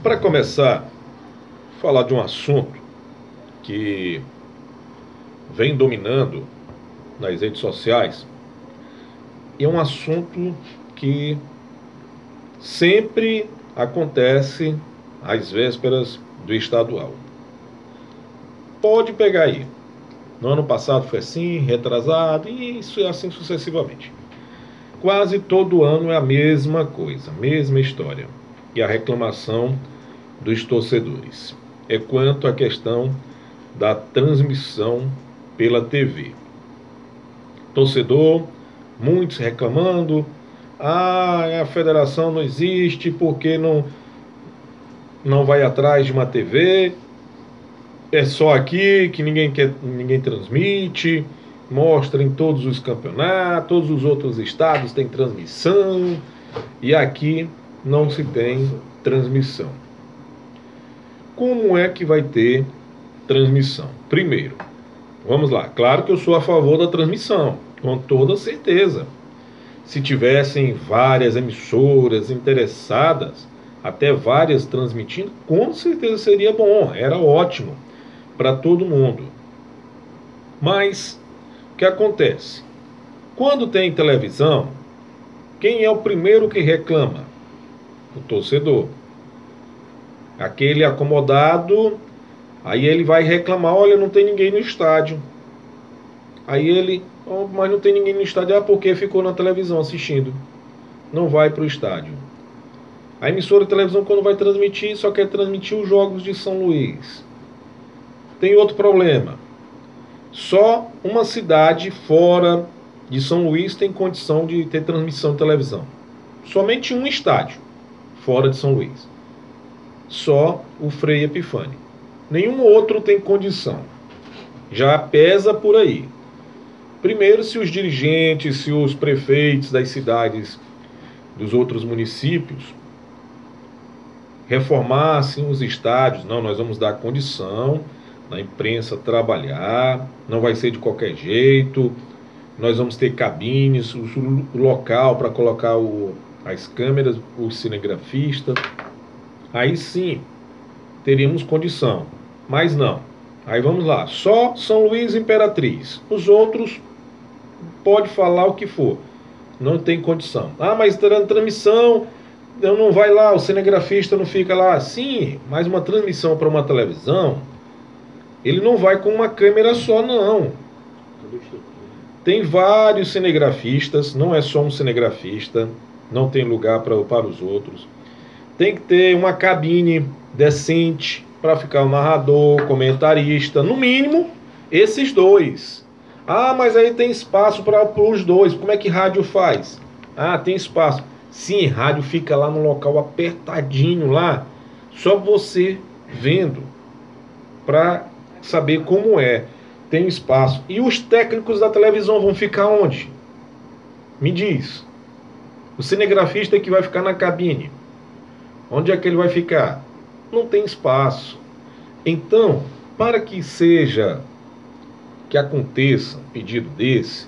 Para começar, falar de um assunto que vem dominando nas redes sociais, e é um assunto que sempre acontece às vésperas do estadual. Pode pegar aí. No ano passado foi assim, retrasado, e isso é assim sucessivamente. Quase todo ano é a mesma coisa, a mesma história. E a reclamação dos torcedores é quanto à questão da transmissão pela TV. Torcedor, muitos reclamando, a federação não existe porque não vai atrás de uma TV, é só aqui que ninguém transmite, mostra em todos os campeonatos, todos os outros estados têm transmissão, e aqui não se tem transmissão. Como é que vai ter transmissão? Primeiro, vamos lá, claro que eu sou a favor da transmissão, com toda certeza. Se tivessem várias emissoras interessadas, até várias transmitindo, com certeza seria bom, era ótimo para todo mundo. Mas o que acontece? Quando tem televisão, quem é o primeiro que reclama? O torcedor. Aquele acomodado, aí ele vai reclamar, olha, não tem ninguém no estádio. Aí ele, oh, mas não tem ninguém no estádio, porque ficou na televisão assistindo. Não vai para o estádio. A emissora de televisão, quando vai transmitir, só quer transmitir os jogos de São Luís. Tem outro problema. Só uma cidade fora de São Luís tem condição de ter transmissão de televisão. Somente um estádio fora de São Luís. Só o Frei Epifânio. Nenhum outro tem condição. Já pesa por aí. Primeiro, se os dirigentes, se os prefeitos das cidades dos outros municípios reformassem os estádios, não, nós vamos dar condição na imprensa trabalhar, não vai ser de qualquer jeito, nós vamos ter cabines, o local para colocar as câmeras, o cinegrafista, aí sim teríamos condição, mas não. Aí vamos lá, só São Luís e Imperatriz, os outros pode falar o que for, não tem condição. Ah, mas terá transmissão, não vai lá, o cinegrafista não fica lá. Sim, mas uma transmissão para uma televisão, ele não vai com uma câmera só, não. Tem vários cinegrafistas, não é só um cinegrafista, não tem lugar para os outros. Tem que ter uma cabine decente para ficar o narrador, comentarista, no mínimo esses dois. Ah, mas aí tem espaço para os dois. Como é que rádio faz? Ah, tem espaço. Sim, rádio fica lá no local apertadinho lá, só você vendo para saber como é. Tem espaço. E os técnicos da televisão vão ficar onde? Me diz. O cinegrafista que vai ficar na cabine, onde é que ele vai ficar? Não tem espaço. Então, para que aconteça um pedido desse,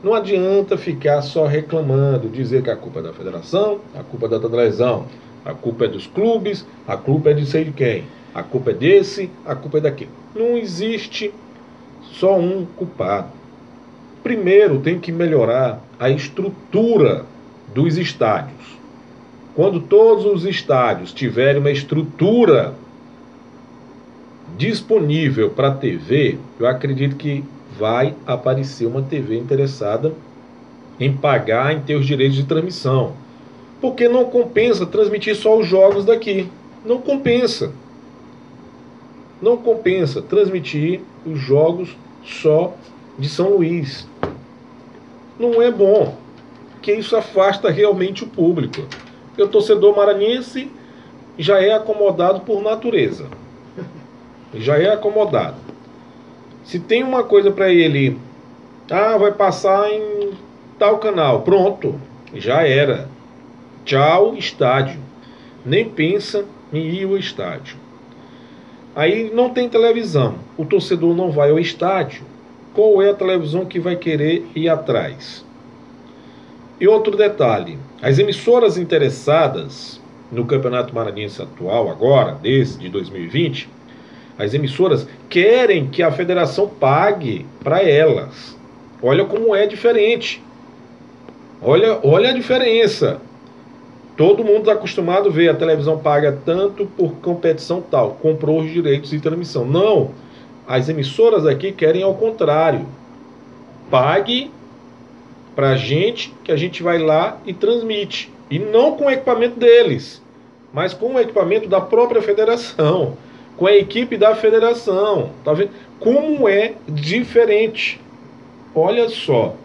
não adianta ficar só reclamando, dizer que a culpa é da federação, a culpa é da televisão, a culpa é dos clubes, a culpa é de sei de quem, a culpa é desse, a culpa é daquele. Não existe só um culpado. Primeiro tem que melhorar a estrutura dos estádios. Quando todos os estádios tiverem uma estrutura disponível para a TV, eu acredito que vai aparecer uma TV interessada em pagar, em ter os direitos de transmissão. Porque não compensa transmitir só os jogos daqui. Não compensa. Não compensa transmitir os jogos só de São Luís. Não é bom, porque isso afasta realmente o público. Porque o torcedor maranhense já é acomodado por natureza. Já é acomodado. Se tem uma coisa para ele, vai passar em tal canal, pronto, já era. Tchau, estádio. Nem pensa em ir ao estádio. Aí não tem televisão, o torcedor não vai ao estádio. Qual é a televisão que vai querer ir atrás? E outro detalhe, as emissoras interessadas no Campeonato Maranhense atual, agora, desse de 2020, as emissoras querem que a federação pague para elas. Olha como é diferente. Olha a diferença. Todo mundo está acostumado a ver a televisão paga tanto por competição tal, comprou os direitos de transmissão. Não, as emissoras aqui querem ao contrário. Pague para a gente, que a gente vai lá e transmite. E não com o equipamento deles, mas com o equipamento da própria federação, com a equipe da federação. Tá vendo como é diferente? Olha só.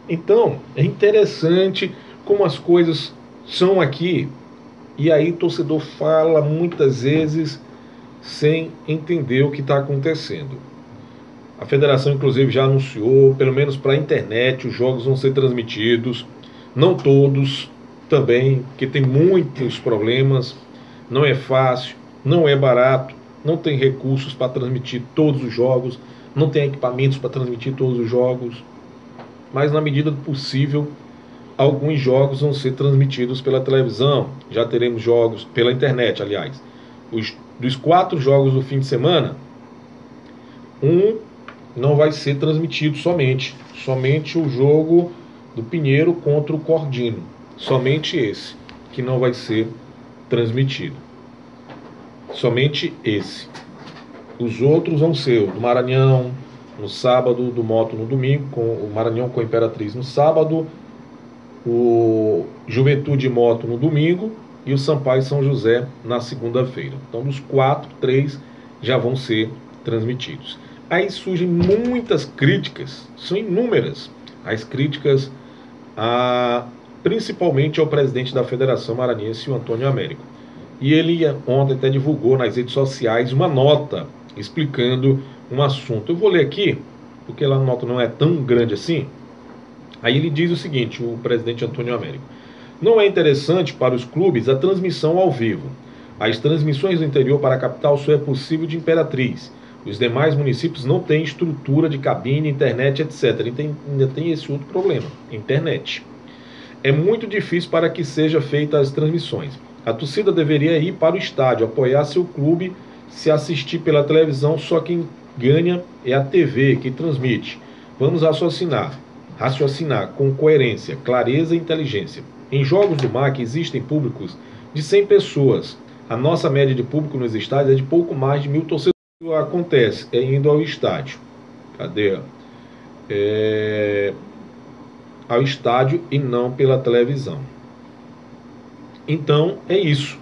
Então, é interessante como as coisas são aqui. E aí o torcedor fala muitas vezes sem entender o que está acontecendo. A federação, inclusive, já anunciou, pelo menos para a internet, os jogos vão ser transmitidos. Não todos também, porque tem muitos problemas. Não é fácil, não é barato, não tem recursos para transmitir todos os jogos, não tem equipamentos para transmitir todos os jogos. Mas na medida do possível, alguns jogos vão ser transmitidos pela televisão. Já teremos jogos pela internet, aliás. Dos 4 jogos do fim de semana, um não vai ser transmitido somente o jogo do Pinheiro contra o Cordino, somente esse que não vai ser transmitido, somente esse. Os outros vão ser o do Maranhão no sábado, do Moto no domingo, com o Maranhão com a Imperatriz no sábado, o Juventude Moto no domingo e o Sampaio São José na segunda-feira. Então, dos 4, 3 já vão ser transmitidos. Aí surgem muitas críticas, são inúmeras as críticas principalmente ao presidente da Federação Maranhense, o Antônio Américo. E ele ontem até divulgou nas redes sociais uma nota explicando um assunto. Eu vou ler aqui, porque a nota não é tão grande assim. Aí ele diz o seguinte, o presidente Antônio Américo: não é interessante para os clubes a transmissão ao vivo. As transmissões do interior para a capital só é possível de Imperatriz. Os demais municípios não têm estrutura de cabine, internet, etc. Ainda tem esse outro problema, internet. É muito difícil para que seja feita as transmissões. A torcida deveria ir para o estádio, apoiar seu clube, se assistir pela televisão, só quem ganha é a TV que transmite. Vamos raciocinar com coerência, clareza e inteligência. Em jogos do MAC existem públicos de 100 pessoas. A nossa média de público nos estádios é de pouco mais de 1.000 torcedores. Acontece indo ao estádio. Cadê? Ao estádio e não pela televisão. Então é isso.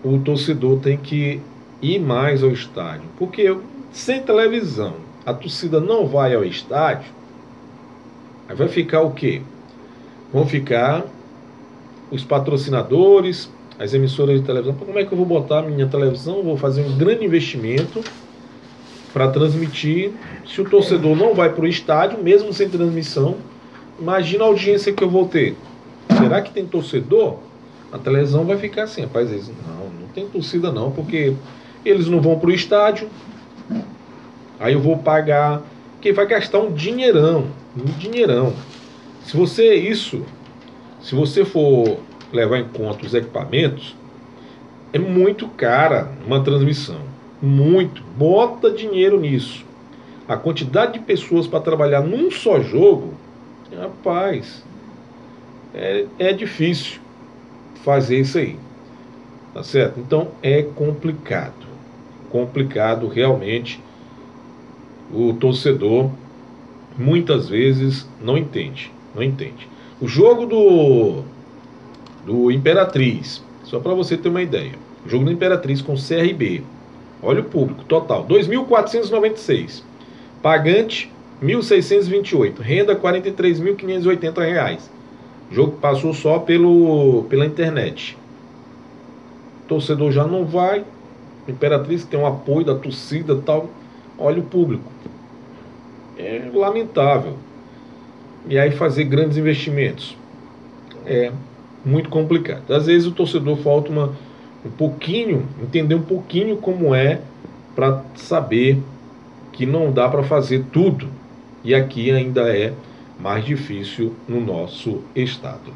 O torcedor tem que ir mais ao estádio, porque sem televisão a torcida não vai ao estádio. Aí vai ficar o quê? Vão ficar os patrocinadores, as emissoras de televisão. Como é que eu vou botar a minha televisão? Vou fazer um grande investimento para transmitir. Se o torcedor não vai para o estádio, mesmo sem transmissão, imagina a audiência que eu vou ter. Será que tem torcedor? A televisão vai ficar assim, rapaz, eles, não tem torcida não, porque eles não vão para o estádio. Aí eu vou pagar, porque vai gastar um dinheirão. Se você for levar em conta os equipamentos, é muito cara uma transmissão. Muito. Bota dinheiro nisso. A quantidade de pessoas para trabalhar num só jogo, rapaz, é difícil fazer isso aí. Tá certo? Então é complicado. Complicado realmente. O torcedor muitas vezes não entende. O jogo do Imperatriz, só para você ter uma ideia, o jogo do Imperatriz com CRB, olha o público total, 2.496, pagante 1.628, renda R$ 43.580. O jogo passou só pela internet. O torcedor já não vai. O Imperatriz tem um apoio da torcida e tal. Olha o público. É lamentável. E aí fazer grandes investimentos é muito complicado. Às vezes o torcedor falta entender um pouquinho como é, para saber que não dá para fazer tudo. E aqui ainda é mais difícil no nosso estado.